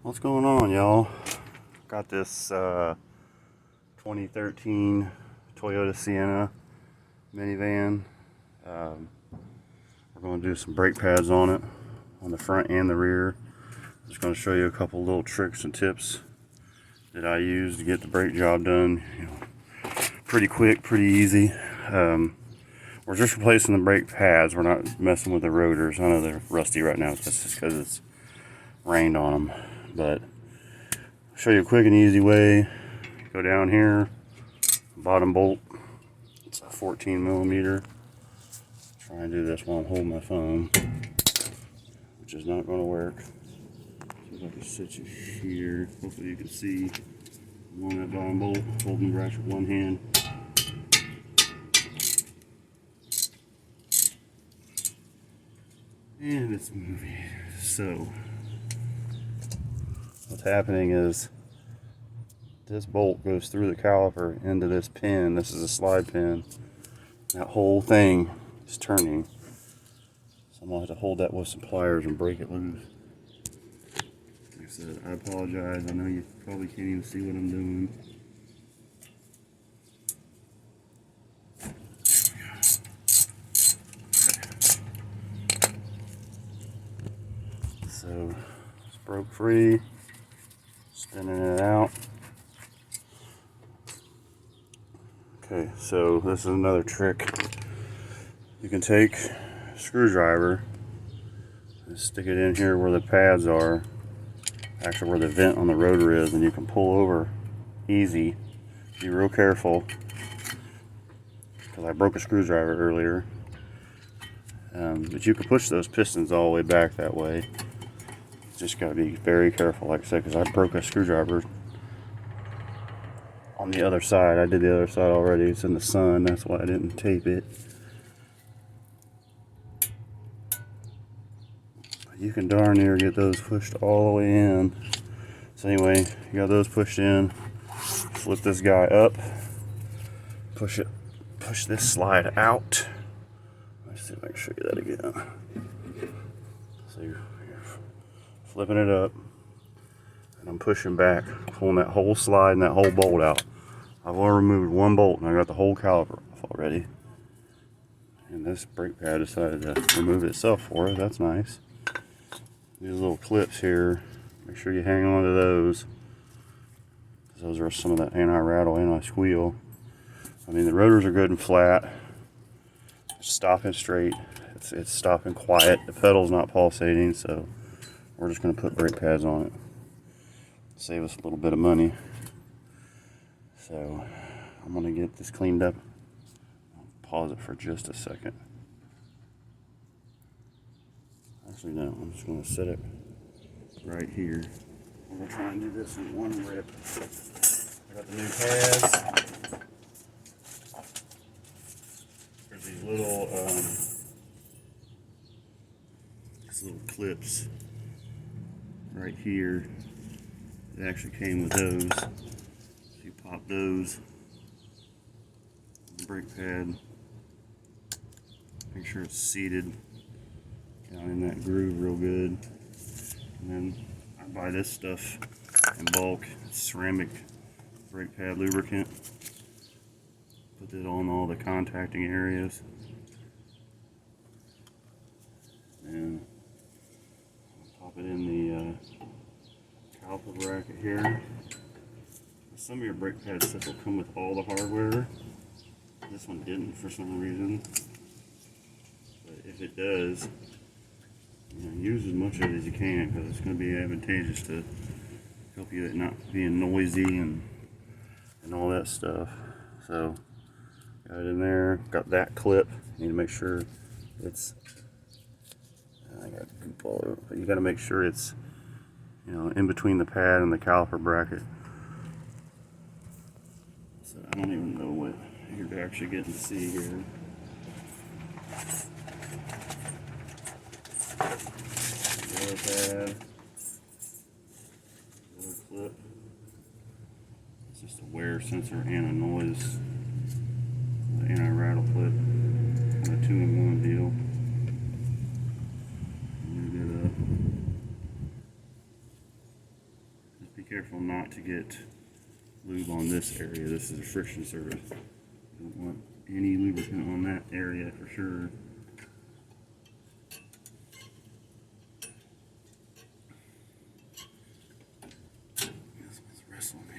What's going on, y'all? Got this 2013 Toyota Sienna minivan. We're going to do some brake pads on it, on the front and the rear. I'm just going to show you a couple little tricks and tips that I use to get the brake job done. Pretty quick, pretty easy. We're just replacing the brake pads. We're not messing with the rotors. I know they're rusty right now. That's just because it's rained on them. But I'll show you a quick and easy way. Go down here, bottom bolt. It's a 14 millimeter. Try and do this while I'm holding my phone, which is not going to work. See if I can sit you here. Hopefully you can see. I'm on that bottom bolt, holding the bracket with one hand. And it's moving. So what's happening is this bolt goes through the caliper into this pin. This is a slide pin. That whole thing is turning. So I'm going to have to hold that with some pliers and break it loose. Like I said, I apologize. I know you probably can't even see what I'm doing. So it's broke free, spinning it out. Okay, so this is another trick. You can take a screwdriver and stick it in here where the pads are, actually where the vent on the rotor is, and you can pull over easy. Be real careful, because I broke a screwdriver earlier. But you can push those pistons all the way back that way. Just got to be very careful, like I said, because I broke a screwdriver on the other side. I did the other side already. It's in the sun, that's why I didn't tape it. But you can darn near get those pushed all the way in. So anyway, you got those pushed in. Flip this guy up. Push this slide out. Let's see if I can show you that again. So you're flipping it up, and I'm pushing back, pulling that whole slide and that whole bolt out. I've only removed one bolt, and I got the whole caliper off already. And this brake pad decided to remove itself for it. That's nice. These little clips here, make sure you hang on to those, because those are some of that anti-rattle, anti-squeal. I mean, the rotors are good and flat. It's stopping straight. It's stopping quiet. The pedal's not pulsating, so we're just going to put brake pads on it. Save us a little bit of money. So I'm going to get this cleaned up. I'll pause it for just a second. Actually, no, I'm just going to set it right here. I'm going to try and do this in one rip. I got the new pads. There's these little clips right here. It actually came with those. So you pop those on the brake pad. Make sure it's seated down in that groove real good. And then I buy this stuff in bulk. It's ceramic brake pad lubricant. Put it on all the contacting areas. And pop it in the caliper bracket here. Some of your brake pad stuff will come with all the hardware. This one didn't for some reason. But if it does, use as much of it as you can, because it's going to be advantageous to help you at not being noisy and all that stuff. So got it in there. Got that clip. Need to make sure it's. I got goop all over, but you got to make sure it's in between the pad and the caliper bracket. So I don't even know what you're actually getting to see here. The other pad, the other clip. It's just a wear sensor and a noise, anti-rattle clip, a 2-in-1 deal. careful not to get lube on this area. This is a friction surface. Don't want any lubricant on that area for sure. This one's wrestling me.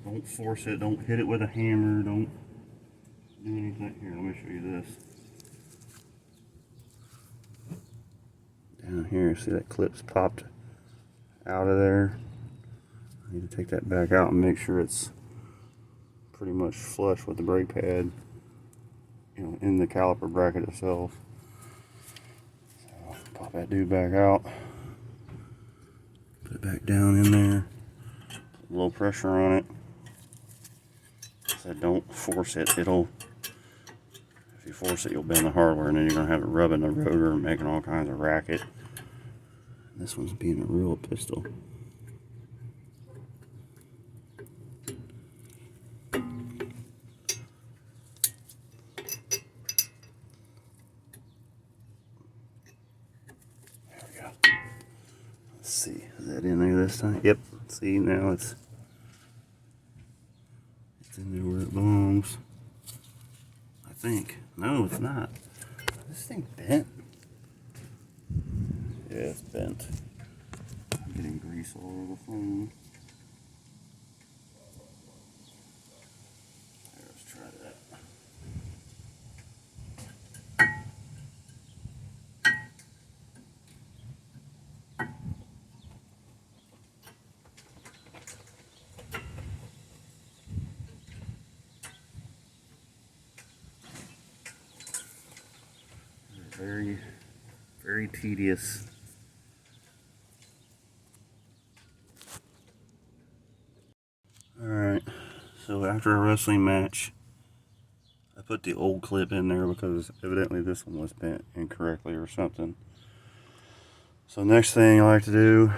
Don't force it, don't hit it with a hammer, don't do anything. Here, let me show you this. Down here, see that clip's popped out of there? I need to take that back out and make sure it's pretty much flush with the brake pad, you know, in the caliper bracket itself. So, pop that dude back out, put it back down in there, put a little pressure on it. So don't force it, if you force it, you'll bend the hardware, and then you're going to have it rubbing the rotor and making all kinds of racket. This one's being a real pistol. There we go. Let's see, is that in there this time? Yep, see, now it's in there where it belongs. I think. No, it's not. This thing bent. Yeah, it's bent. I'm getting grease all over the phone. Here, let's try that. Very, very tedious. Alright, so after a wrestling match, I put the old clip in there because evidently this one was bent incorrectly or something. So next thing I like to do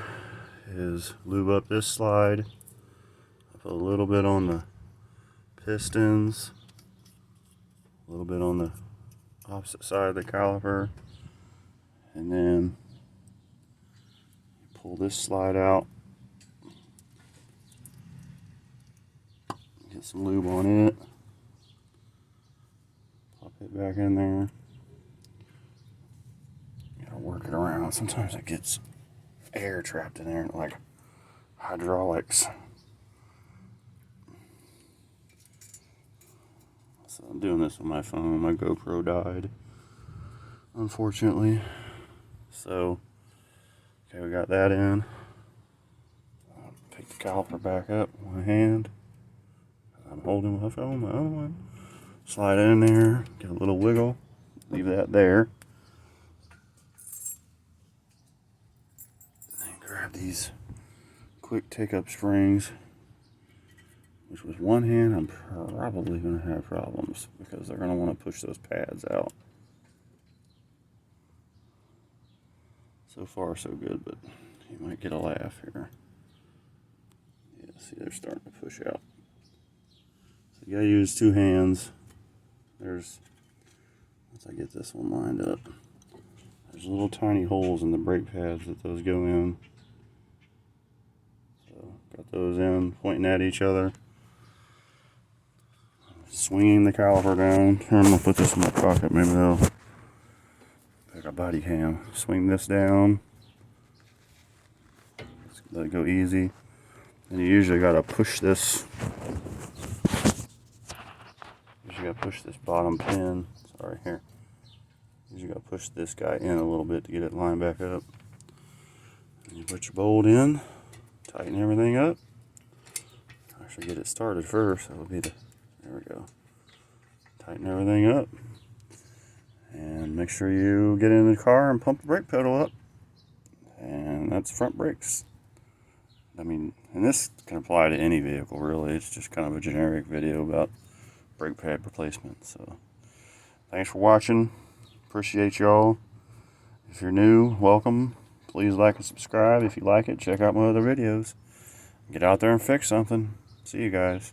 is lube up this slide. I put a little bit on the pistons, a little bit on the opposite side of the caliper, and then pull this slide out, get some lube on it, pop it back in there, gotta work it around. Sometimes it gets air trapped in there like hydraulics. So I'm doing this with my phone. My GoPro died, unfortunately. So, okay, we got that in. I'll pick the caliper back up with one hand. I'm holding my phone, my other one. Slide it in there, get a little wiggle, leave that there. And then grab these quick take-up springs, which with one hand I'm probably going to have problems because they're going to want to push those pads out. So far so good, but you might get a laugh here. Yeah, see, they're starting to push out. So you gotta use two hands. Once I get this one lined up, there's little tiny holes in the brake pads that those go in. So got those in, pointing at each other. Swinging the caliper down. Here, I'm gonna put this in my pocket. Maybe they'll like a body cam. Swing this down. Let it go easy. And you usually gotta push this. Usually gotta push this bottom pin. Sorry, here. Usually gotta push this guy in a little bit to get it lined back up. And you put your bolt in. Tighten everything up. Actually, get it started first. That would be the. There we go. Tighten everything up. And make sure you get in the car and pump the brake pedal up. And that's front brakes. I mean, and this can apply to any vehicle really. It's just kind of a generic video about brake pad replacement. So, thanks for watching. Appreciate y'all. If you're new, welcome. Please like and subscribe. If you like it, check out my other videos. Get out there and fix something. See you guys.